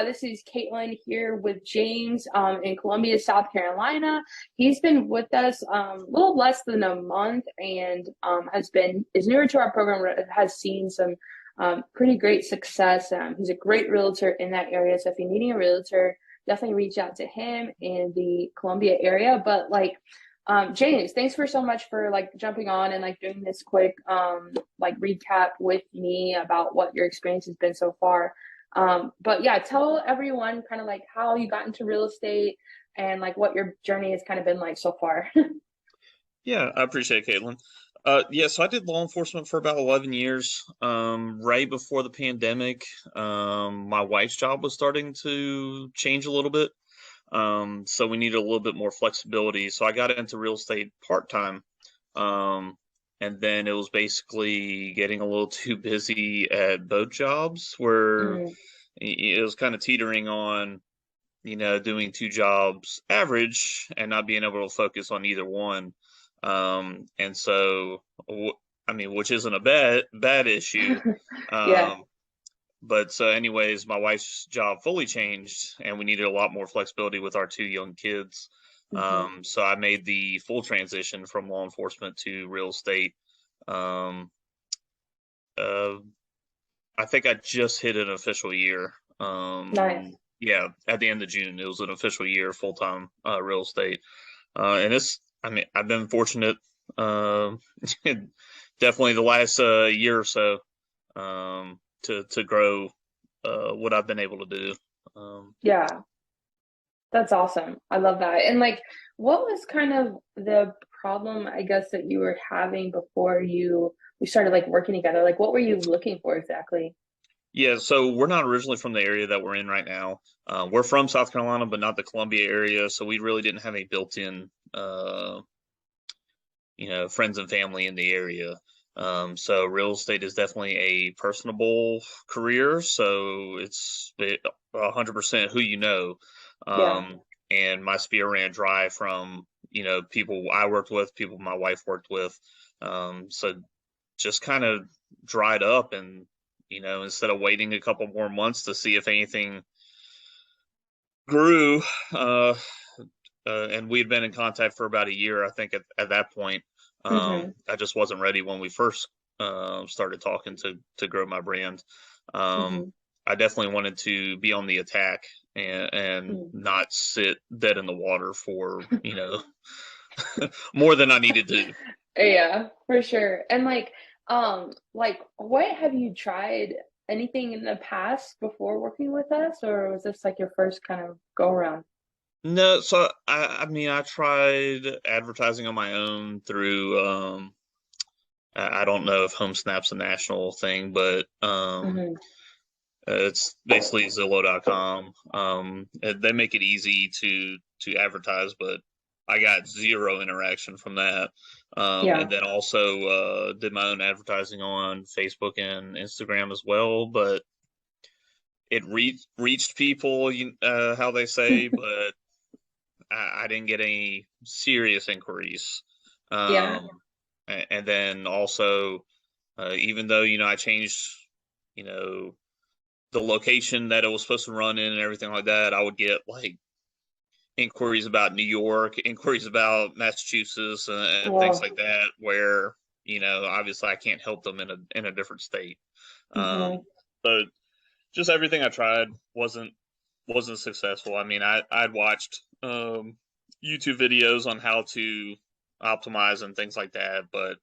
This is Caitlin here with James in Columbia, South Carolina. He's been with us a little less than a month and is newer to our program, has seen some pretty great success. He's a great realtor in that area. So if you're needing a realtor, definitely reach out to him in the Columbia area. But James, thanks for so much for jumping on and doing this quick recap with me about what your experience has been so far. But yeah, tell everyone kind of how you got into real estate and what your journey has kind of been like so far. Yeah, I appreciate it, Caitlin. Yeah, so I did law enforcement for about 11 years. Right before the pandemic, my wife's job was starting to change a little bit. So we needed a little bit more flexibility. So I got into real estate part-time. And then it was basically getting a little too busy at both jobs where Mm, it was kind of teetering on, doing two jobs average and not being able to focus on either one. And so, I mean, which isn't a bad issue. yeah. Um, but so anyways, my wife's job fully changed and we needed a lot more flexibility with our two young kids. Hmm. So I made the full transition from law enforcement to real estate. Um, uh, I think I just hit an official year. Nice. Yeah, at the end of June, it was an official year full time real estate. And I mean, I've been fortunate, uh, definitely the last year or so, to grow what I've been able to do. Um, Yeah, that's awesome. I love that. And what was kind of the problem, I guess, that you were having before we started working together? What were you looking for exactly? yeah, so we're not originally from the area that we're in right now. We're from South Carolina, but not the Columbia area, so we really didn't have any built-in, friends and family in the area. So real estate is definitely a personable career. So it's 100% who you know. Yeah. Um, and my spear ran dry from, people I worked with, people my wife worked with. So just kind of dried up and, instead of waiting a couple more months to see if anything grew, uh, and we had been in contact for about a year, I think, at that point. Hmm. I just wasn't ready when we first started talking to grow my brand. Um, Hmm. I definitely wanted to be on the attack and not sit dead in the water for, more than I needed to. Yeah, for sure. And what have you tried anything in the past before working with us, or was this your first kind of go around? No, so I mean, I tried advertising on my own through, I don't know if Home Snap's a national thing, but Hmm. it's basically Zillow.com. They make it easy to advertise, but I got zero interaction from that. Yeah. And then also did my own advertising on Facebook and Instagram as well, but it reached people, how they say, but I didn't get any serious inquiries. Yeah. Um, and then also, even though I changed, you know, the location that it was supposed to run in and everything like that, I would get inquiries about New York, inquiries about Massachusetts, and things Well, like that, where obviously I can't help them in a different state. hmm. So just everything I tried wasn't successful. I mean, I'd watched YouTube videos on how to optimize and things like that, but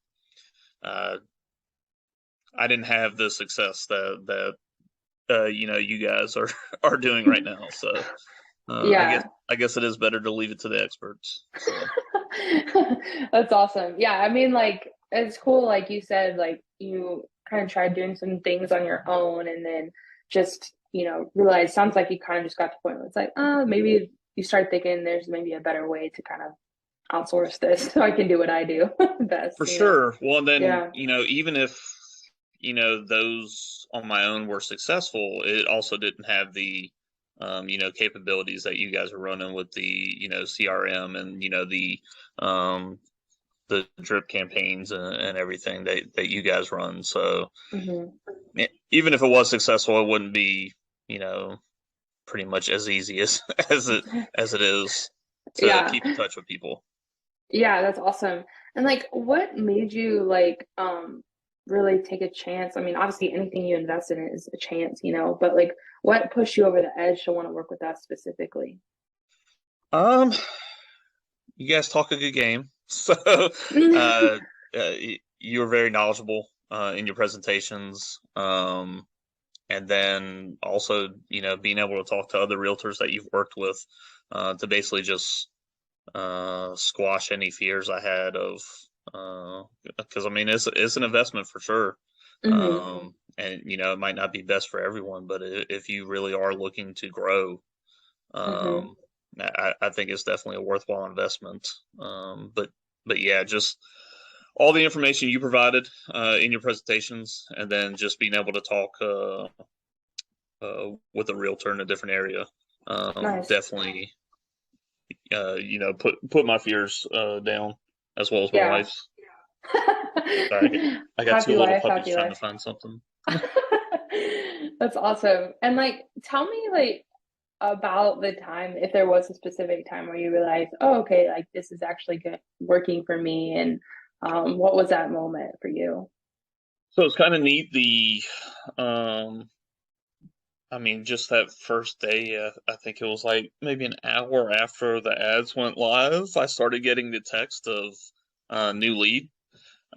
uh, I didn't have the success that you guys are are doing right now. So I guess Yeah. I guess it is better to leave it to the experts. So That's awesome. Yeah, I mean, it's cool, like you said, you kind of tried doing some things on your own and then just, realize sounds like you kind of just got to the point where it's maybe you start thinking there's maybe a better way to kind of outsource this so I can do what I do for best. sure. Well, then Yeah. even if those on my own were successful, it also didn't have the capabilities that you guys are running with the CRM and um, the drip campaigns and everything that you guys run. So Hmm. even if it was successful, it wouldn't be you know pretty much as easy as as it is to Yeah. keep in touch with people. Yeah, that's awesome. And like what made you like really take a chance? I mean, obviously anything you invest in is a chance, but like what pushed you over the edge to want to work with us specifically? Um, you guys talk a good game, so you were very knowledgeable in your presentations. And then also, being able to talk to other realtors that you've worked with to basically just squash any fears I had of because I mean it's an investment for sure. Hmm. And it might not be best for everyone, but if you really are looking to grow, Hmm. um, I think it's definitely a worthwhile investment. But yeah, just all the information you provided in your presentations, and then just being able to talk with a realtor in a different area, Nice. definitely put my fears down as well as my Yeah. wife's. Sorry, I got two Happy little life, puppies happy trying to life. find something. That's awesome. And like tell me like about the time, if there was a specific time where you realized, oh, okay, like this is actually good working for me, and what was that moment for you? So it's kind of neat. Um, I mean, just that first day, I think it was like maybe an hour after the ads went live, I started getting the text of new lead.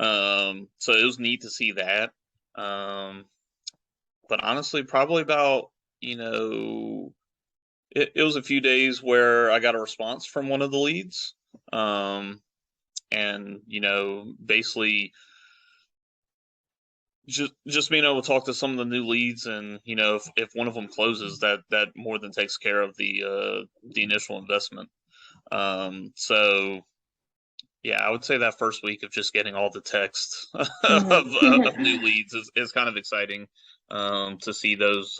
So it was neat to see that. Um, but honestly, probably about, you know, it was a few days where I got a response from one of the leads. Um, and, basically just being able to talk to some of the new leads, and if one of them closes, that more than takes care of the initial investment. So yeah, I would say that first week of just getting all the text of new Hmm. leads is kind of exciting, to see those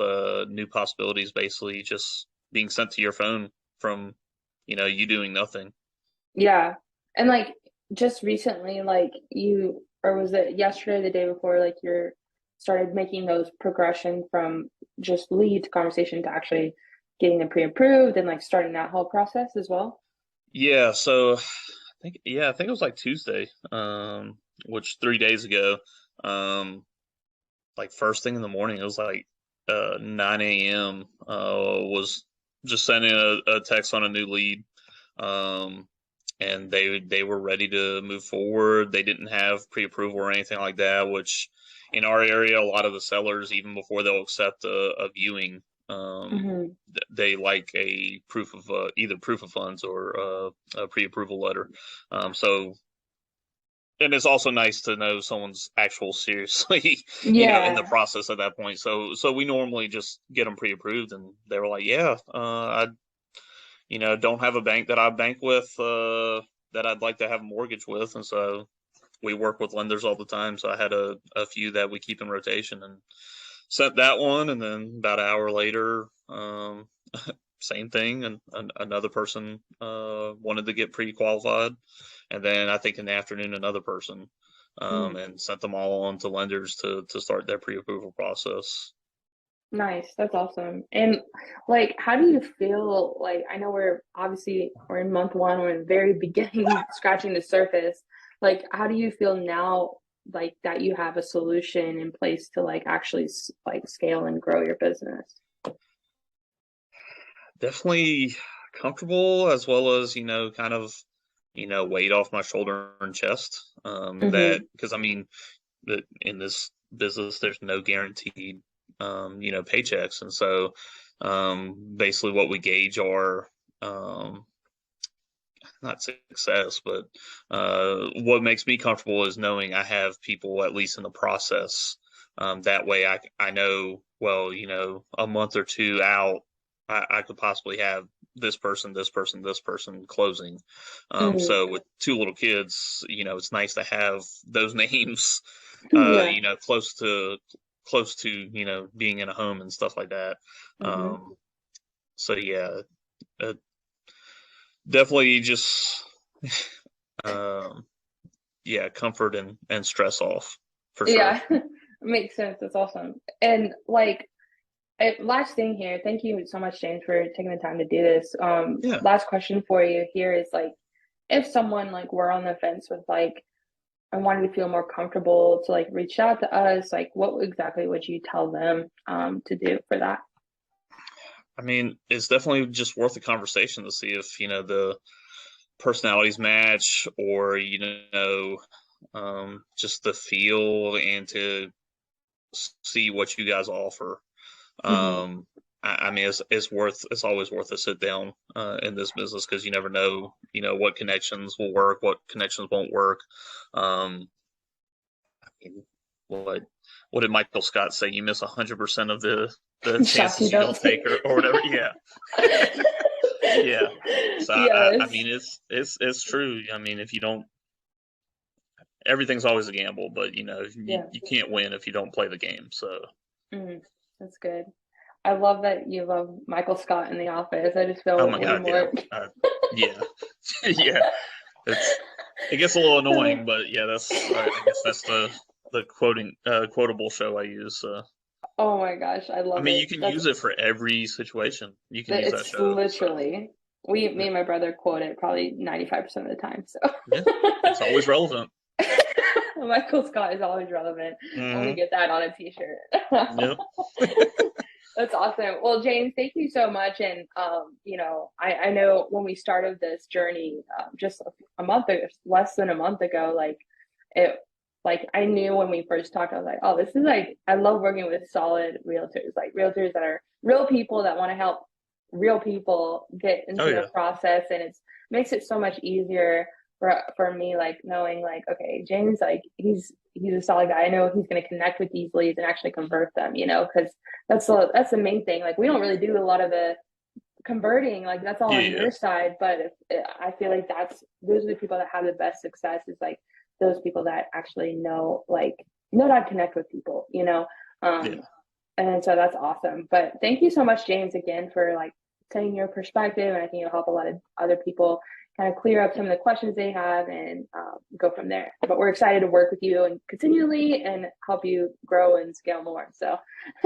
new possibilities basically just being sent to your phone from you doing nothing. Yeah. And like just recently, like you, or was it yesterday, the day before, like you're started making those progression from just lead to conversation to actually getting them pre-approved and like starting that whole process as well? Yeah, so I think it was like Tuesday, which 3 days ago. Um, like first thing in the morning, it was like 9 a.m. Was just sending a text on a new lead. Um, and they were ready to move forward. They didn't have pre-approval or anything like that, which in our area, a lot of the sellers, even before they'll accept a viewing, Hmm. they like a proof of either proof of funds or a pre-approval letter. So, and it's also nice to know someone's actual seriously, in the Yeah. process at that point. So we normally just get them pre-approved, and they were like, yeah, I don't have a bank that I bank with that I'd like to have a mortgage with, and so we work with lenders all the time. So I had a few that we keep in rotation, and sent that one, and then about an hour later, same thing, and another person wanted to get pre-qualified, and then I think in the afternoon another person, Mm. and sent them all on to lenders to start their pre-approval process. Nice. That's awesome. And like, how do you feel? Like, I know we're in month one, we're in the very beginning, scratching the surface. Like, how do you feel now, like that you have a solution in place to like actually like scale and grow your business? Definitely comfortable, as well as kind of weight off my shoulder and chest. That, Hmm. because I mean, that in this business there's no guaranteed paychecks, and so basically what we gauge are um not success, but what makes me comfortable is knowing I have people at least in the process. That way I know, well, a month or two out, I could possibly have this person, this person, this person closing. Hmm. So with two little kids, it's nice to have those names, Yeah. close to being in a home and stuff like that. Hmm. Um, so yeah, uh, definitely just um, yeah, comfort and stress off for sure. Yeah. Makes sense. That's awesome. And like, Last thing here. Thank you so much, James, for taking the time to do this. Yeah. Last question for you here is like, if someone like were on the fence with like, I wanted to feel more comfortable to like reach out to us, like what exactly would you tell them to do for that? I mean, it's definitely just worth a conversation to see if, the personalities match or, just the feel and to see what you guys offer. Hmm. I mean, it's always worth a sit down in this business because you never know, what connections will work, what connections won't work. Um, I mean, what what did Michael Scott say? You miss 100% of the Shots you chances you don't don't take, take. or whatever. Yeah, yeah. So I Yes. mean, it's true. I mean, if you don't, everything's always a gamble, but you, Yeah. you can't win if you don't play the game. So Mm, that's good. I love that you love Michael Scott in The Office. I just oh feel my way God, yeah, more. yeah, yeah. It gets a little annoying, but yeah, I guess that's the quotable show I use. Oh my gosh, I I love mean, you it. can That's use it for every situation. You can use that it's show. So literally me yeah, and my brother quote it probably 95% of the time. So yeah, it's always relevant. Michael Scott is always relevant. I'm gonna Hmm. get that on a t-shirt. Yep. That's awesome. Well, James, thank you so much. And I know when we started this journey, just a month ago, less than a month ago, it, like I knew when we first talked, I was like, oh, this is like I love working with solid realtors, like realtors that are real people that want to help real people get Oh into the yeah. process, and it makes it so much easier for me, like knowing like, okay, James, like he's a solid guy. I know he's going to connect with these leads and actually convert them, because that's the main thing. Like we don't really do a lot of the converting, like that's all Yeah. on Yeah. your side. But I feel like those are the people that have the best success. Is like those people that actually know how to connect with people. Yeah. Um, and so that's awesome. But thank you so much, James, again for like saying your perspective, and I think it'll help a lot of other people kind of clear up some of the questions they have and go from there. But we're excited to work with you and continually and help you grow and scale more. So